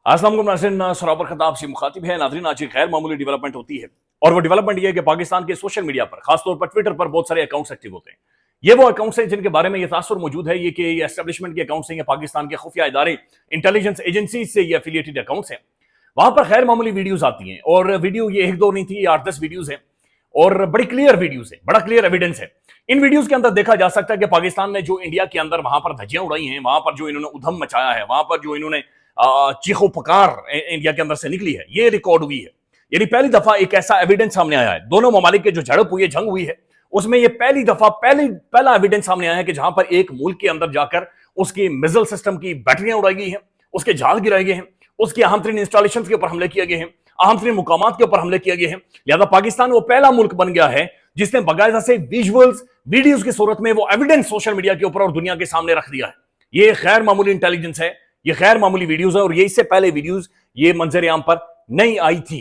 अस्सलाम वालेकुम नाज़रीन, सराबर खताब से मुखातिब है। नाज़रीन, आज एक गैर मामूली डेवलपमेंट होती है और वो डेवलपमेंट ये है कि पाकिस्तान के सोशल मीडिया पर, खासतौर पर ट्विटर पर बहुत सारे अकाउंट्स एक्टिव होते हैं। ये वो अकाउंट्स हैं जिनके बारे में ये तासुर मौजूद है ये कि ये एस्टेब्लिशमेंट के अकाउंट्स हैं, ये पाकिस्तान के खुफिया इदारे, इंटेलिजेंस एजेंसी से ये एफिलिएटेड अकाउंट्स हैं। वहां पर गैर मामूली वीडियोज आती हैं और वीडियो ये एक दो नहीं थी, ये 8-10 वीडियोज हैं और बड़ी क्लियर वीडियोज है, बड़ा क्लियर एविडेंस है। इन वीडियोज के अंदर देखा जा सकता है कि पाकिस्तान ने जो इंडिया के अंदर वहां पर धज्जियां उड़ाई हैं, वहां पर जो इन्होंने उधम मचाया है, वहां पर जो इन्होंने चीखो पकार इंडिया के अंदर से निकली है, ये रिकॉर्ड हुई है। यानी पहली दफा एक ऐसा एविडेंस सामने आया है। दोनों ममालिक के जो झड़प हुई है, जंग हुई है, उसमें ये पहली दफा पहला एविडेंस सामने आया है कि जहां पर एक मुल्क के अंदर जाकर उसकी मिसाइल सिस्टम की बैटरियां उड़ाई गई हैं, उसके जहाज गिराए गए हैं, उसके अहम तरीन इंस्टॉलेशन के ऊपर हमले किए गए हैं, अहम तरीन मुकामात के ऊपर हमले किए गए हैं। लिहाजा पाकिस्तान वो पहला मुल्क बन गया है जिसने बाकायदा से विजुअल्स, वीडियोस की सूरत में वो एविडेंस सोशल मीडिया के ऊपर और दुनिया के सामने रख दिया है। ये गैर मामूली इंटेलिजेंस है, ये गैर मामूली वीडियोस है और ये इससे पहले वीडियोस ये मंजर आम पर नहीं आई थी।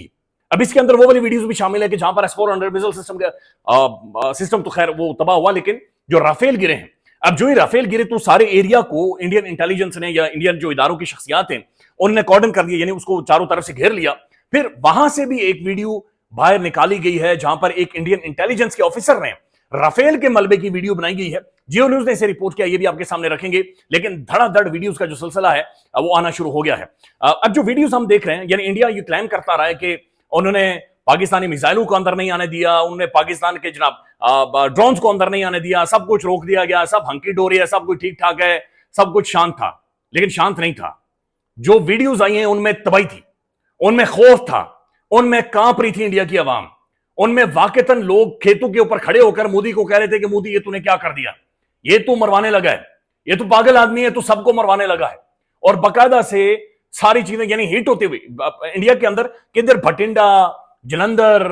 अब इसके अंदर वो वाली वीडियोस भी शामिल है कि जहां पर S-400 मिसाइल सिस्टम का सिस्टम तो खैर वो तबाह हुआ, लेकिन जो राफेल गिरे हैं, अब जो ही राफेल गिरे तो सारे एरिया को इंडियन इंटेलिजेंस ने या इंडियन जो इदारों की शख्सियात हैं उन्होंने कॉर्डन कर दिया, यानी उसको चारों तरफ से घेर लिया। फिर वहां से भी एक वीडियो बाहर निकाली गई है जहां पर एक इंडियन इंटेलिजेंस के ऑफिसर ने राफेल के मलबे की वीडियो बनाई गई है। जियो न्यूज ने इसे रिपोर्ट किया, ये भी आपके सामने रखेंगे। लेकिन धड़ाधड़ वीडियोस का जो सिलसिला है वो आना शुरू हो गया है। अब जो वीडियोस हम देख रहे हैं, यानी इंडिया ये क्लेम करता रहा है कि उन्होंने पाकिस्तानी मिसाइलों को अंदर नहीं आने दिया, उन्होंने पाकिस्तान के जनाब ड्रोन्स को अंदर नहीं आने दिया, सब कुछ रोक दिया गया, सब हंकी डोरी है, सब कुछ ठीक ठाक है, सब कुछ शांत था। लेकिन शांत नहीं था। जो वीडियोस आई हैं उनमें तबाही थी, उनमें खौफ था, उनमें कांप रही थी इंडिया की आवाम। उनमें वाकईतन लोग खेतों के ऊपर खड़े होकर मोदी को कह रहे थे कि मोदी ये तूने क्या कर दिया, ये तू मरवाने लगा है, ये तू पागल आदमी है, तू सबको मरवाने लगा है। और बाकायदा से सारी चीजें यानी हिट होते हुए इंडिया के अंदर किधर भटिंडा, जलंधर,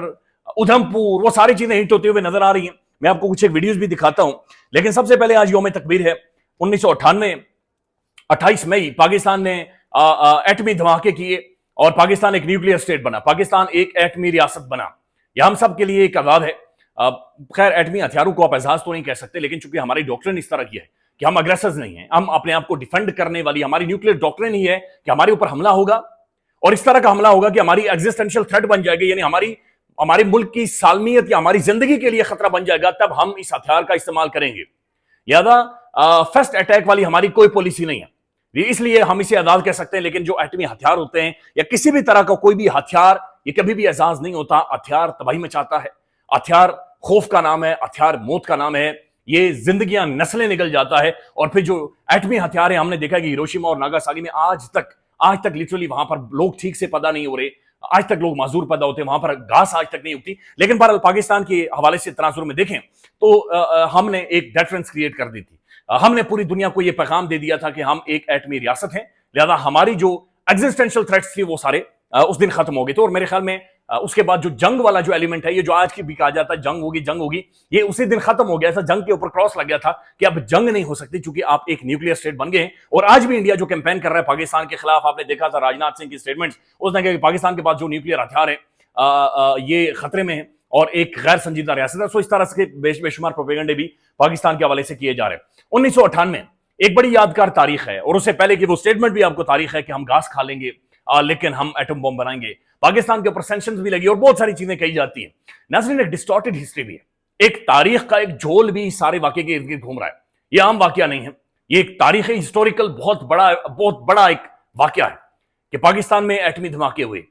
उधमपुर, वो सारी चीजें हिट होते हुए नजर आ रही हैं। मैं आपको कुछ एक वीडियोस भी दिखाता हूं, लेकिन सबसे पहले आज यौम तकबीर है। 1998 28 मई पाकिस्तान ने एटमी धमाके किए और पाकिस्तान एक न्यूक्लियर स्टेट बना, पाकिस्तान एक एटमी रियासत बना। यह हम सब के लिए एक आजाद है। खैर एटमी हथियारों को आप एजाज तो नहीं कह सकते, लेकिन चूंकि हमारी डॉक्ट्रिन इस तरह की है कि हम अग्रेसर्स नहीं हैं, हम अपने आप को डिफेंड करने वाली हमारी न्यूक्लियर डॉक्ट्रिन ही है कि हमारे ऊपर हमला होगा और इस तरह का हमला होगा कि हमारी एग्जिस्टेंशियल थ्रेट बन जाएगी, यानी हमारे मुल्क की सालमियत या हमारी जिंदगी के लिए खतरा बन जाएगा, तब हम इस हथियार का इस्तेमाल करेंगे। लिहाजा फर्स्ट अटैक वाली हमारी कोई पॉलिसी नहीं है, इसलिए हम इसे आजाद कह सकते हैं। लेकिन जो एटमी हथियार होते हैं या किसी भी तरह का कोई भी हथियार, ये कभी भी एजाज नहीं होता। हथियार तबाही मचाता है, हथियार खौफ का नाम है, हथियार मौत का नाम है, ये जिंदगियां नस्लें निकल जाता है। और फिर जो एटमी हथियार है, हमने देखा कि हिरोशिमा और नागासाकी में आज तक लिटरली वहां पर लोग ठीक से पैदा नहीं हो रहे, आज तक लोग माजूर पैदा होते हैं, वहां पर घास आज तक नहीं उगती। लेकिन बहरहाल पाकिस्तान के हवाले से तनाजुर में देखें तो हमने एक डिफरेंस क्रिएट कर दी थी। हमने पूरी दुनिया को यह पैगाम दे दिया था कि हम एक एटमी रियासत हैं, लिहाजा हमारी जो एग्जिस्टेंशियल थ्रेट्स थी वो सारे उस दिन खत्म हो गए थे। और मेरे ख्याल में उसके बाद जो जंग वाला जो एलिमेंट है, ये जो आज की भी कहा जाता है जंग होगी, ये उसी दिन खत्म हो गया। ऐसा जंग के ऊपर क्रॉस लग गया था कि अब जंग नहीं हो सकती, क्योंकि आप एक न्यूक्लियर स्टेट बन गए हैं। और आज भी इंडिया जो कैंपेन कर रहा है पाकिस्तान के खिलाफ, आपने देखा था राजनाथ सिंह की स्टेटमेंट्स, उसने कहा कि पाकिस्तान के पास जो न्यूक्लियर हथियार है ये खतरे में है और एक गैर संजीदा रियासत है। सो इस तरह से बेशुमार प्रोपेगेंडे भी पाकिस्तान के हवाले से किए जा रहे हैं। 1998 एक बड़ी यादगार तारीख है और उससे पहले की वो स्टेटमेंट भी आपको तारीख है कि हम घास खा लेंगे लेकिन हम एटम बम बनाएंगे। पाकिस्तान के ऊपर सैंक्शंस भी लगी और बहुत सारी चीजें कही जाती हैं। नाज़रीन, एक डिस्टॉर्टेड हिस्ट्री भी है, एक तारीख का एक झोल भी सारे वाकये के इर्द गिर्द घूम रहा है। ये आम वाकया नहीं है, ये एक तारीखी हिस्टोरिकल बहुत बड़ा एक वाकया है कि पाकिस्तान में एटमी धमाके हुए,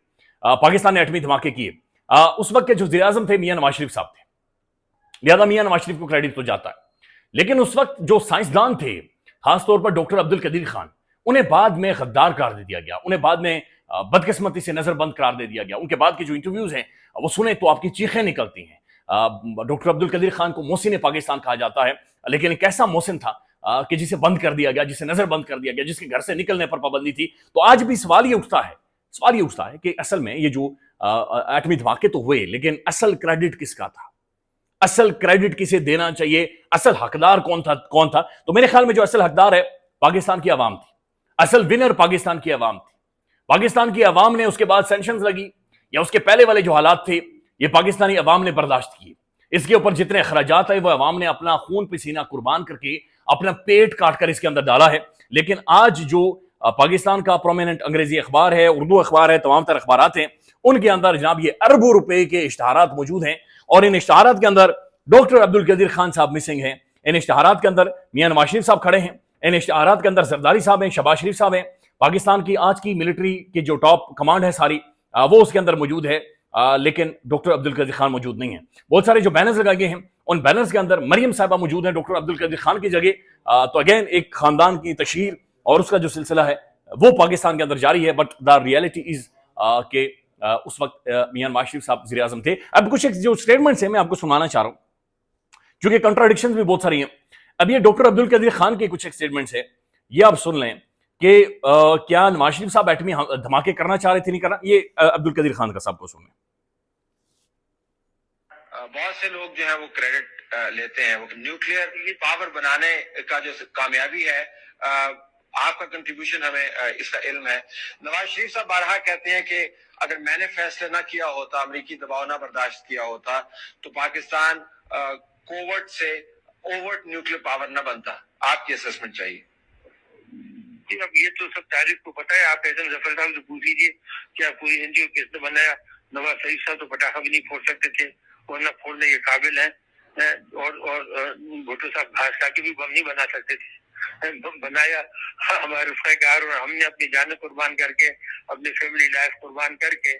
पाकिस्तान ने एटमी धमाके किए। उस वक्त के जो वज़ीर आज़म थे मियां नवाज शरीफ साहब थे, लिहाजा मियां नवाज शरीफ को क्रेडिट तो जाता है। लेकिन उस वक्त जो साइंसदान थे, खासतौर पर डॉक्टर अब्दुल कदीर खान, उन्हें बाद में गद्दार करार दे दिया गया, उन्हें बाद में बदकिस्मती से नजरबंद करार दे दिया गया। उनके बाद के जो इंटरव्यूज हैं वो सुने तो आपकी चीखें निकलती हैं। डॉक्टर अब्दुल कदीर खान को मोहसिन पाकिस्तान कहा जाता है, लेकिन एक ऐसा मोहसिन था कि जिसे बंद कर दिया गया, जिसे नजरबंद कर दिया गया, जिसके घर से निकलने पर पाबंदी थी। तो आज भी सवाल ये उठता है कि असल में ये जो एटमी धमाके तो हुए, लेकिन असल क्रेडिट किसका था, असल क्रेडिट किसे देना चाहिए, असल हकदार कौन था? तो मेरे ख्याल में जो असल हकदार है पाकिस्तान की आवाम थी, असल विनर पाकिस्तान की आवाम थी। पाकिस्तान की आवाम ने, उसके बाद सैंक्शंस लगी या उसके पहले वाले जो हालात थे, ये पाकिस्तानी आवाम ने बर्दाश्त किए। इसके ऊपर जितने अखराजात है वो आवाम ने अपना खून पसीना कुर्बान करके अपना पेट काट कर इसके अंदर डाला है। लेकिन आज जो पाकिस्तान का प्रोमिनेंट अंग्रेजी अखबार है, उर्दू अखबार है, तमाम तरह अखबारात हैं, उनके अंदर जनाब ये अरबों रुपए के इश्तहारात मौजूद हैं। और इन इश्तहारात के अंदर डॉक्टर अब्दुल कदीर खान साहब मिसिंग हैं, इन इश्तहारात के अंदर मियां नवाज शरीफ साहब खड़े हैं, इन इश्तहारात के अंदर जरदारी साहब हैं, शहबाज शरीफ साहब हैं, पाकिस्तान की आज की मिलिट्री की जो टॉप कमांड है सारी वो उसके अंदर मौजूद है, लेकिन डॉक्टर अब्दुल कदीर खान मौजूद नहीं है। बहुत सारे जो बैनर्स लगाए गए हैं उन बैनर्स के अंदर मरियम साहिबा मौजूद है डॉक्टर अब्दुल कदीर खान की जगह। तो अगेन एक खानदान की तशहीर और उसका जो सिलसिला है वो पाकिस्तान के अंदर जारी है। बट द रियलिटी इज के उस वक्त मियां नवाज शरीफ साहब वज़ीर आज़म थे। अब कुछ जो स्टेटमेंट्स हैं मैं आपको सुनाना चाह रहा हूं, क्योंकि कंट्राडिक्शंस भी बहुत सारी हैं। अब ये डॉक्टर अब्दुल कदीर खान के कुछ स्टेटमेंट्स हैं, ये आप सुन लें कि क्या नवाज शरीफ साहब एटमी धमाके करना चाह रहे थे, नहीं करना। ये अब्दुल कदीर खान का साहब को सुन लें। बहुत से लोग जो है वो क्रेडिट लेते हैं, वो न्यूक्लियर पावर बनाने का जो कामयाबी है, आपका कंट्रीब्यूशन हमें इसका इल्म है। नवाज शरीफ साहब बारहा कहते हैं कि अगर मैंने फैसला ना किया होता, अमेरिकी दबाव ना बर्दाश्त किया होता, तो पाकिस्तान कोवर्ट से ओवर्ट न्यूक्लियर पावर ना बनता। आपकी असेसमेंट चाहिए। जी, अब ये तो सब तारीख को पता है। आप एहसन जफर साहब से पूछ लीजिए क्या कोई एनजीओ किसने बनाया। नवाज शरीफ साहब तो पटाखा भी नहीं फोड़ सकते थे, वरना फोड़ने के काबिल हैं। और भुट्टो साहब घास के भी बम नहीं बना सकते थे, बम बनाया हमारे रफ़ाकार, और हमने अपनी जान कुर्बान करके, अपनी फैमिली लाइफ कुर्बान करके।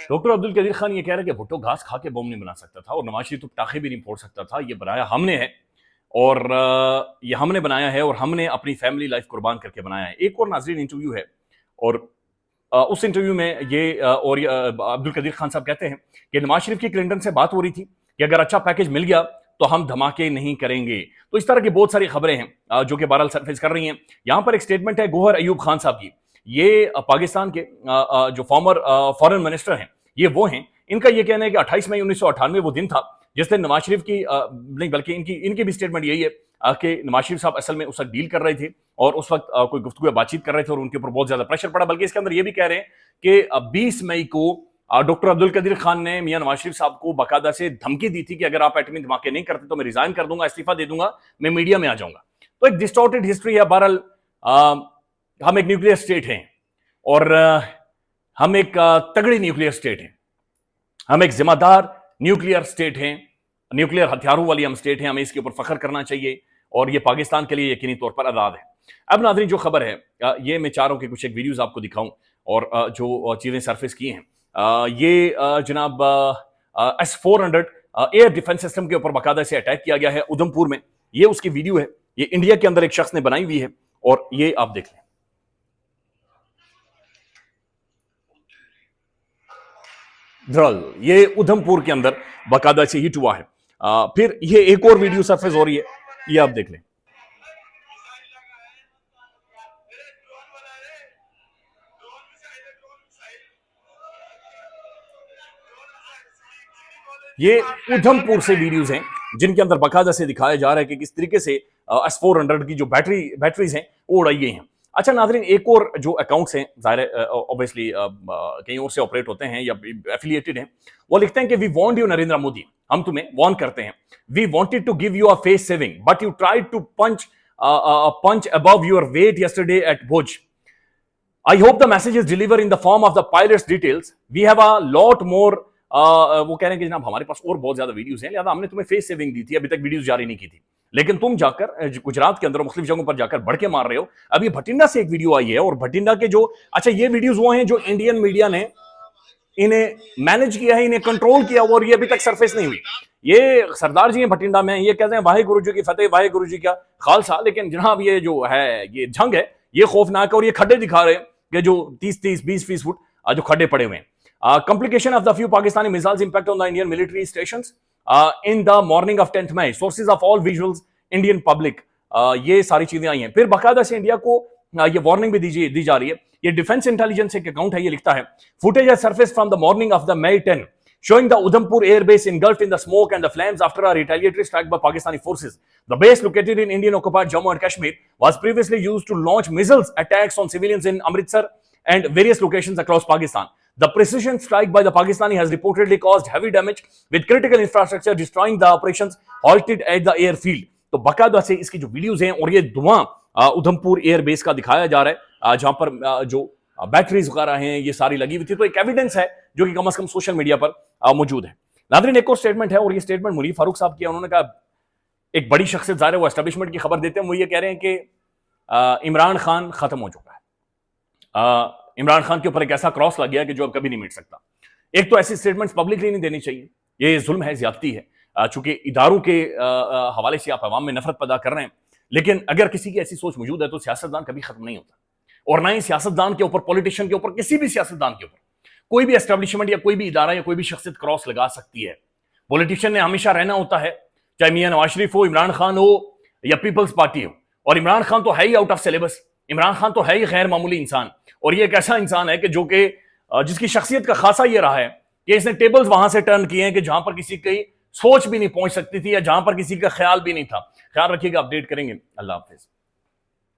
डॉक्टर अब्दुल कदीर खान ये कह रहे हैं कि भुट्टो घास खा के बम नहीं बना सकता था और नवाज शरीफ तो पटाखे भी नहीं फोड़ सकता था, ये बनाया हमने है और ये हमने बनाया है और हमने अपनी फैमिली लाइफ कुर्बान करके बनाया है। एक और नाज़रीन इंटरव्यू है और उस इंटरव्यू में ये अब्दुल कदीर खान साहब कहते हैं कि नवाज शरीफ की क्लिंटन से बात हो रही थी कि अगर अच्छा पैकेज मिल गया तो हम धमाके नहीं करेंगे। तो इस तरह की बहुत सारी खबरें हैं जो कि बहरहाल सरफेस कर रही हैं। यहां पर एक स्टेटमेंट है गौहर अयूब खान साहब की, ये पाकिस्तान के जो फॉर्मर फॉरेन मिनिस्टर हैं, ये वो हैं। इनका ये कहना है कि 28 मई 1998 वो दिन था जिस दिन नवाज शरीफ की नहीं बल्कि इनकी भी स्टेटमेंट यही है कि नवाज शरीफ साहब असल में उस वक्त डील कर रहे थे और उस वक्त कोई गुफ्तगू बातचीत कर रहे थे और उनके ऊपर बहुत ज्यादा प्रेशर पड़ा। बल्कि इसके अंदर ये भी कह रहे हैं कि 20 मई को डॉक्टर अब्दुल कदीर खान ने मियां नवाज शरीफ साहब को बाकायदा से धमकी दी थी कि अगर आप एटमी धमाके नहीं करते तो मैं रिजाइन कर दूंगा, इस्तीफा दे दूंगा, मैं मीडिया में आ जाऊंगा। तो एक डिस्टॉर्टेड हिस्ट्री है। बहरहाल हम एक न्यूक्लियर स्टेट हैं और हम एक तगड़ी न्यूक्लियर स्टेट हैं, हम एक जिम्मेदार न्यूक्लियर स्टेट हैं, न्यूक्लियर हथियारों वाली हम स्टेट हैं, हमें इसके ऊपर फख्र करना चाहिए और ये पाकिस्तान के लिए यकीनी तौर पर आजाद है। अब नाज़रीन जो खबर है ये मैं चाह रहा हूं कि कुछ एक वीडियोस आपको दिखाऊं और जो चीजें सरफेस की हैं ये जनाब S-400 एयर डिफेंस सिस्टम के ऊपर बाकायदा से अटैक किया गया है उधमपुर में। ये उसकी वीडियो है, ये इंडिया के अंदर एक शख्स ने बनाई हुई है और ये आप देख लें। ये उधमपुर के अंदर बाकायदा से हिट हुआ है। फिर ये एक और वीडियो सरफेस हो रही है, ये आप देख लें। ये उधमपुर से वीडियोस हैं जिनके अंदर बाकायदा से दिखाया जा रहा है कि किस तरीके से S-400 की जो बैटरीज हैं वो उड़ाई गई हैं। अच्छा नाज़रीन, एक और जो अकाउंट्स हैं ज़ाहिर ऑब्वियसली कहीं और से ऑपरेट होते हैं या एफिलिएटेड हैं, वो लिखते हैं कि we want you Narendra Modi, हम तुम्हें वार्न करते हैं, we wanted to give you a face saving but you tried to punch above your weight yesterday at Bhuj. I hope the message is deliver in the form of the pilots details, we have a lot more. वो कह रहे हैं कि जनाब हमारे पास और बहुत ज्यादा वीडियोस हैं, लिहाजा हमने तुम्हें फेस सेविंग दी थी, अभी तक वीडियोस जारी नहीं की थी, लेकिन तुम जाकर गुजरात के अंदर मुख्तलिफ जगहों पर जाकर बढ़ के मार रहे हो। अभी भटिंडा से एक वीडियो आई है और भटिंडा के जो अच्छा ये वीडियोस वो हैं जो इंडियन मीडिया ने इन्हें मैनेज किया है, इन्हें कंट्रोल किया और ये अभी तक सरफेस नहीं हुई। ये सरदार जी हैं भटिंडा में, ये कहते हैं वाहे गुरु जी की फतेह, वाहे गुरु जी का खालसा, लेकिन जनाब ये जो है ये जंग है, ये खौफनाक है और ये खड्डे दिखा रहे हैं कि जो 30-30, 20-20 फुट जो खड्डे पड़े हुए हैं। Complication of the few Pakistani missiles impact on the Indian military stations in the morning of 10th May. Sources of all visuals, Indian public. ये सारी चीजें आई हैं। फिर बाकायदा से इंडिया को ये वार्निंग भी दी जा रही है। ये डिफेंस इंटेलिजेंस एक अकाउंट है, ये लिखता है footage has surfaced from the morning of the May 10 showing the Udhampur air base engulfed in the smoke and the flames after a retaliatory strike by Pakistani forces. The base, located in Indian occupied Jammu and Kashmir, was previously used to launch missiles attacks on civilians in Amritsar and various locations across Pakistan. The precision strike by the Pakistani has reportedly caused heavy damage with critical infrastructure destroying the operations halted at the airfield. तो बाकायदा से इसकी जो videos हैं और ये धुआं Udhampur air base का दिखाया जा रहा है जहां पर जो बैटरीज वगैरह हैं ये सारी लगी हुई थी। तो एक एविडेंस है जो कि कम से कम सोशल मीडिया पर मौजूद है। नाज़रीन, एक और स्टेटमेंट है और ये स्टेटमेंट मुनीर फारूक साहब की है। उन्होंने कहा, एक बड़ी शख्सियत ज़ाहिर है वो एस्टेब्लिशमेंट की खबर देते हैं, वो ये कह रहे हैं कि इमरान खान खत्म हो चुका है। इमरान खान के ऊपर एक ऐसा क्रॉस लग गया कि जो अब कभी नहीं मिट सकता। एक तो ऐसी स्टेटमेंट्स पब्लिकली नहीं देनी चाहिए, ये जुल्म है, ज्यादती है। चूंकि इदारों के हवाले से आप अवाम में नफरत पैदा कर रहे हैं, लेकिन अगर किसी की ऐसी सोच मौजूद है तो सियासतदान कभी खत्म नहीं होता। और ना ही सियासतदान के ऊपर, पॉलिटिशियन के ऊपर, किसी भी सियासतदान के ऊपर कोई भी एस्टेब्लिशमेंट या कोई भी इदारा या कोई भी शख्सियत क्रॉस लगा सकती है। पॉलिटिशियन ने हमेशा रहना होता है, चाहे मियां नवाज शरीफ हो, इमरान खान हो या पीपल्स पार्टी हो। और इमरान खान तो है ही out of syllabus, Imran Khan तो है ही गैर मामूली इंसान। और ये एक ऐसा इंसान है कि जो कि जिसकी शख्सियत का खासा ये रहा है कि इसने टेबल्स वहां से टर्न किए हैं कि जहां पर किसी की सोच भी नहीं पहुंच सकती थी या जहां पर किसी का ख्याल भी नहीं था। ख्याल रखिएगा, अपडेट करेंगे। अल्लाह हाफिज।